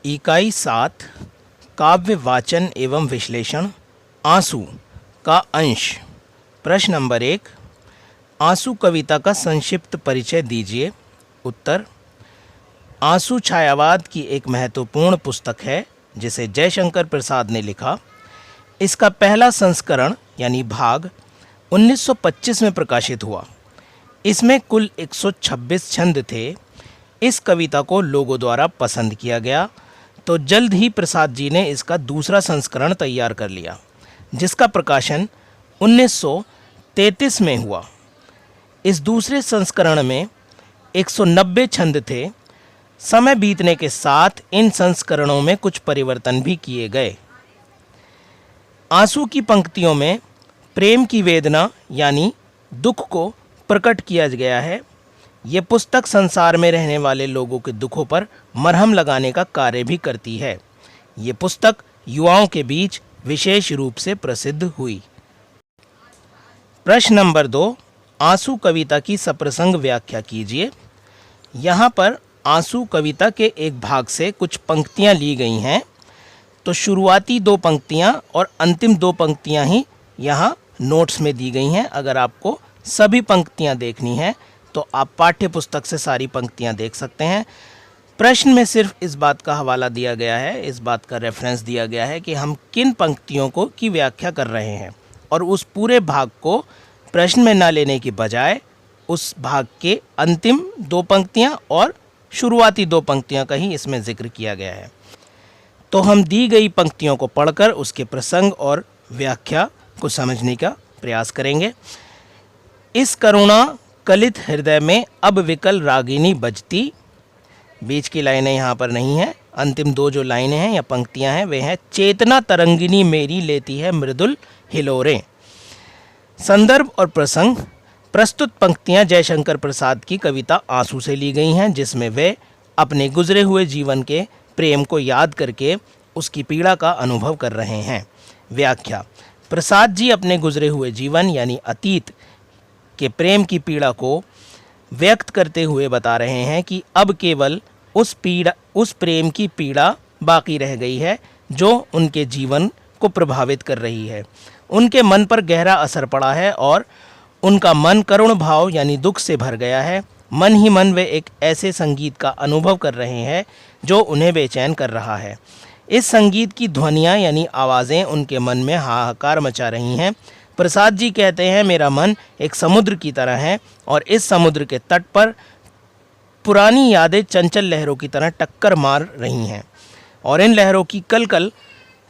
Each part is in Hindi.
इकाई 7 काव्य वाचन एवं विश्लेषण आंसू का अंश। प्रश्न नंबर 1, आंसू कविता का संक्षिप्त परिचय दीजिए। उत्तर, आंसू छायावाद की एक महत्वपूर्ण पुस्तक है जिसे जयशंकर प्रसाद ने लिखा। इसका पहला संस्करण यानी भाग 1925 में प्रकाशित हुआ। इसमें कुल 126 छंद थे। इस कविता को लोगों द्वारा पसंद किया गया तो जल्द ही प्रसाद जी ने इसका दूसरा संस्करण तैयार कर लिया, जिसका प्रकाशन 1933 में हुआ। इस दूसरे संस्करण में 190 छंद थे। समय बीतने के साथ इन संस्करणों में कुछ परिवर्तन भी किए गए। आंसू की पंक्तियों में प्रेम की वेदना यानी दुख को प्रकट किया गया है। ये पुस्तक संसार में रहने वाले लोगों के दुखों पर मरहम लगाने का कार्य भी करती है। ये पुस्तक युवाओं के बीच विशेष रूप से प्रसिद्ध हुई। प्रश्न नंबर 2, आंसू कविता की सप्रसंग व्याख्या कीजिए। यहाँ पर आंसू कविता के एक भाग से कुछ पंक्तियाँ ली गई हैं, तो शुरुआती 2 पंक्तियाँ और अंतिम 2 पंक्तियाँ ही यहाँ नोट्स में दी गई हैं। अगर आपको सभी पंक्तियाँ देखनी हैं तो आप पाठ्य पुस्तक से सारी पंक्तियाँ देख सकते हैं। प्रश्न में सिर्फ इस बात का हवाला दिया गया है, इस बात का रेफरेंस दिया गया है कि हम किन पंक्तियों को की व्याख्या कर रहे हैं, और उस पूरे भाग को प्रश्न में ना लेने की बजाय उस भाग के अंतिम 2 पंक्तियाँ और शुरुआती 2 पंक्तियों का ही इसमें जिक्र किया गया है। तो हम दी गई पंक्तियों को पढ़कर उसके प्रसंग और व्याख्या को समझने का प्रयास करेंगे। इस करुणा कलित हृदय में अब विकल रागिनी बजती। बीच की लाइनें यहाँ पर नहीं हैं। अंतिम 2 जो लाइनें हैं या पंक्तियाँ हैं वे हैं, चेतना तरंगिनी मेरी लेती है मृदुल हिलोरें। संदर्भ और प्रसंग। प्रस्तुत पंक्तियाँ जयशंकर प्रसाद की कविता आंसू से ली गई हैं, जिसमें वे अपने गुजरे हुए जीवन के प्रेम को याद करके उसकी पीड़ा का अनुभव कर रहे हैं। व्याख्या। प्रसाद जी अपने गुजरे हुए जीवन यानी अतीत के प्रेम की पीड़ा को व्यक्त करते हुए बता रहे हैं कि अब केवल उस प्रेम की पीड़ा बाकी रह गई है जो उनके जीवन को प्रभावित कर रही है। उनके मन पर गहरा असर पड़ा है और उनका मन करुण भाव यानी दुख से भर गया है। मन ही मन वे एक ऐसे संगीत का अनुभव कर रहे हैं जो उन्हें बेचैन कर रहा है। इस संगीत की ध्वनियाँ यानी आवाज़ें उनके मन में हाहाकार मचा रही हैं। प्रसाद जी कहते हैं, मेरा मन एक समुद्र की तरह है और इस समुद्र के तट पर पुरानी यादें चंचल लहरों की तरह टक्कर मार रही हैं और इन लहरों की कलकल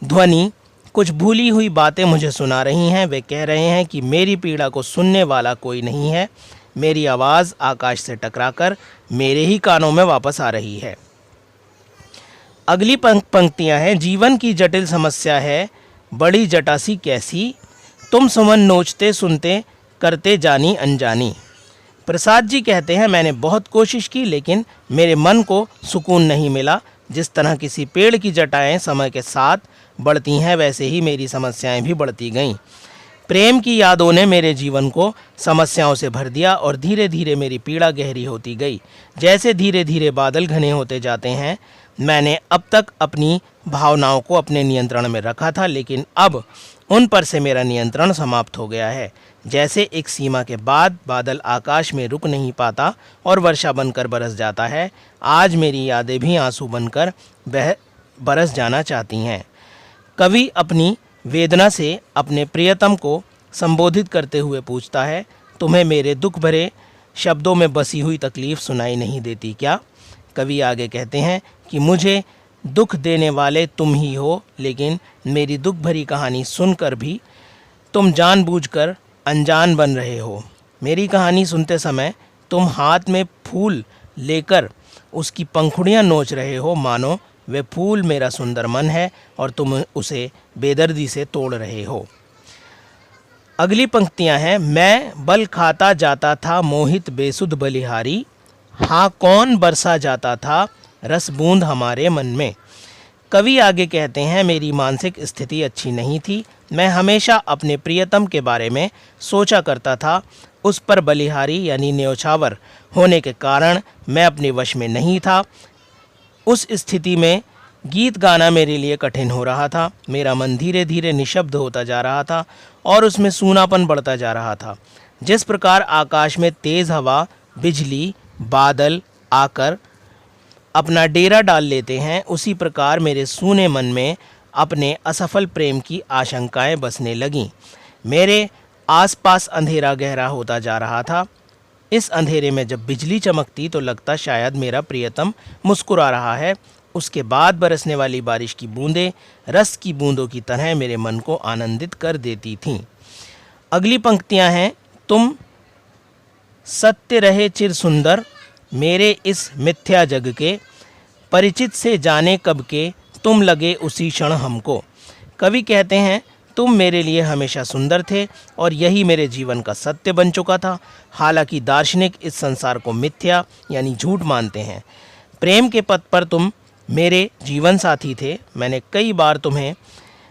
ध्वनि कुछ भूली हुई बातें मुझे सुना रही हैं। वे कह रहे हैं कि मेरी पीड़ा को सुनने वाला कोई नहीं है। मेरी आवाज़ आकाश से टकराकर मेरे ही कानों में वापस आ रही है। अगली पंक्तियां हैं, जीवन की जटिल समस्या है बड़ी जटासी कैसी, तुम सुमन नोचते सुनते करते जानी अनजानी। प्रसाद जी कहते हैं, मैंने बहुत कोशिश की लेकिन मेरे मन को सुकून नहीं मिला। जिस तरह किसी पेड़ की जटाएं समय के साथ बढ़ती हैं, वैसे ही मेरी समस्याएं भी बढ़ती गईं। प्रेम की यादों ने मेरे जीवन को समस्याओं से भर दिया और धीरे धीरे मेरी पीड़ा गहरी होती गई। जैसे धीरे धीरे बादल घने होते जाते हैं। मैंने अब तक अपनी भावनाओं को अपने नियंत्रण में रखा था, लेकिन अब उन पर से मेरा नियंत्रण समाप्त हो गया है। जैसे एक सीमा के बाद बादल आकाश में रुक नहीं पाता और वर्षा बनकर बरस जाता है, आज मेरी यादें भी आंसू बनकर बरस जाना चाहती हैं। कवि अपनी वेदना से अपने प्रियतम को संबोधित करते हुए पूछता है, तुम्हें मेरे दुख भरे शब्दों में बसी हुई तकलीफ़ सुनाई नहीं देती क्या? कवि आगे कहते हैं कि मुझे दुख देने वाले तुम ही हो, लेकिन मेरी दुख भरी कहानी सुनकर भी तुम जानबूझकर अनजान बन रहे हो। मेरी कहानी सुनते समय तुम हाथ में फूल लेकर उसकी पंखुड़ियाँ नोच रहे हो, मानो वे फूल मेरा सुंदर मन है और तुम उसे बेदर्दी से तोड़ रहे हो। अगली पंक्तियाँ हैं, मैं बल खाता जाता था मोहित बेसुध बलिहारी, हाँ कौन बरसा जाता था रस बूंद हमारे मन में। कवि आगे कहते हैं, मेरी मानसिक स्थिति अच्छी नहीं थी। मैं हमेशा अपने प्रियतम के बारे में सोचा करता था। उस पर बलिहारी यानी न्योछावर होने के कारण मैं अपने वश में नहीं था। उस स्थिति में गीत गाना मेरे लिए कठिन हो रहा था। मेरा मन धीरे धीरे निशब्द होता जा रहा था और उसमें सूनापन बढ़ता जा रहा था। जिस प्रकार आकाश में तेज़ हवा, बिजली, बादल आकर अपना डेरा डाल लेते हैं, उसी प्रकार मेरे सूने मन में अपने असफल प्रेम की आशंकाएं बसने लगीं। मेरे आसपास अंधेरा गहरा होता जा रहा था। इस अंधेरे में जब बिजली चमकती तो लगता शायद मेरा प्रियतम मुस्कुरा रहा है। उसके बाद बरसने वाली बारिश की बूंदें रस की बूंदों की तरह मेरे मन को आनंदित कर देती थीं। अगली पंक्तियां हैं, तुम सत्य रहे चिर सुंदर मेरे इस मिथ्या जग के, परिचित से जाने कब के तुम लगे उसी क्षण हमको। कवि कहते हैं, तुम मेरे लिए हमेशा सुंदर थे और यही मेरे जीवन का सत्य बन चुका था। हालांकि दार्शनिक इस संसार को मिथ्या यानी झूठ मानते हैं। प्रेम के पथ पर तुम मेरे जीवन साथी थे। मैंने कई बार तुम्हें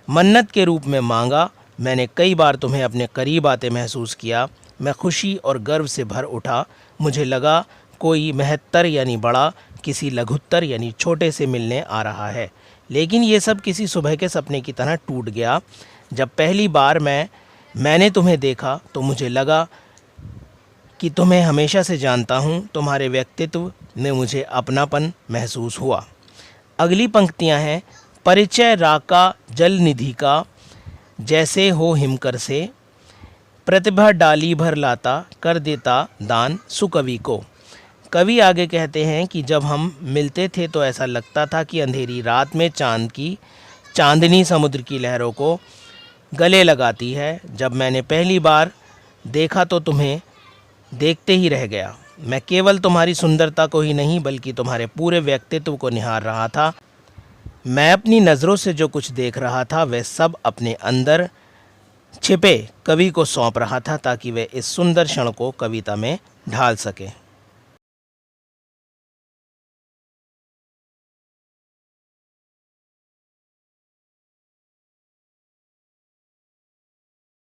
मन्नत के रूप में मांगा। मैंने कई बार तुम्हें अपने करीब आते महसूस किया। मैं खुशी और गर्व से भर उठा। मुझे लगा कोई महत्तर यानी बड़ा किसी लघुत्तर यानी छोटे से मिलने आ रहा है। लेकिन ये सब किसी सुबह के सपने की तरह टूट गया। जब पहली बार मैंने तुम्हें देखा तो मुझे लगा कि तुम्हें हमेशा से जानता हूँ। तुम्हारे व्यक्तित्व में मुझे अपनापन महसूस हुआ। अगली पंक्तियाँ हैं, परिचय राका जल निधि का जैसे हो हिमकर से, प्रतिभा डाली भर लाता कर देता दान सुकवि को। कवि आगे कहते हैं कि जब हम मिलते थे तो ऐसा लगता था कि अंधेरी रात में चांदनी समुद्र की लहरों को गले लगाती है। जब मैंने पहली बार देखा तो तुम्हें देखते ही रह गया। मैं केवल तुम्हारी सुंदरता को ही नहीं बल्कि तुम्हारे पूरे व्यक्तित्व को निहार रहा था। मैं अपनी नज़रों से जो कुछ देख रहा था वह सब अपने अंदर छिपे कवि को सौंप रहा था ताकि वह इस सुंदर क्षण को कविता में ढाल सके।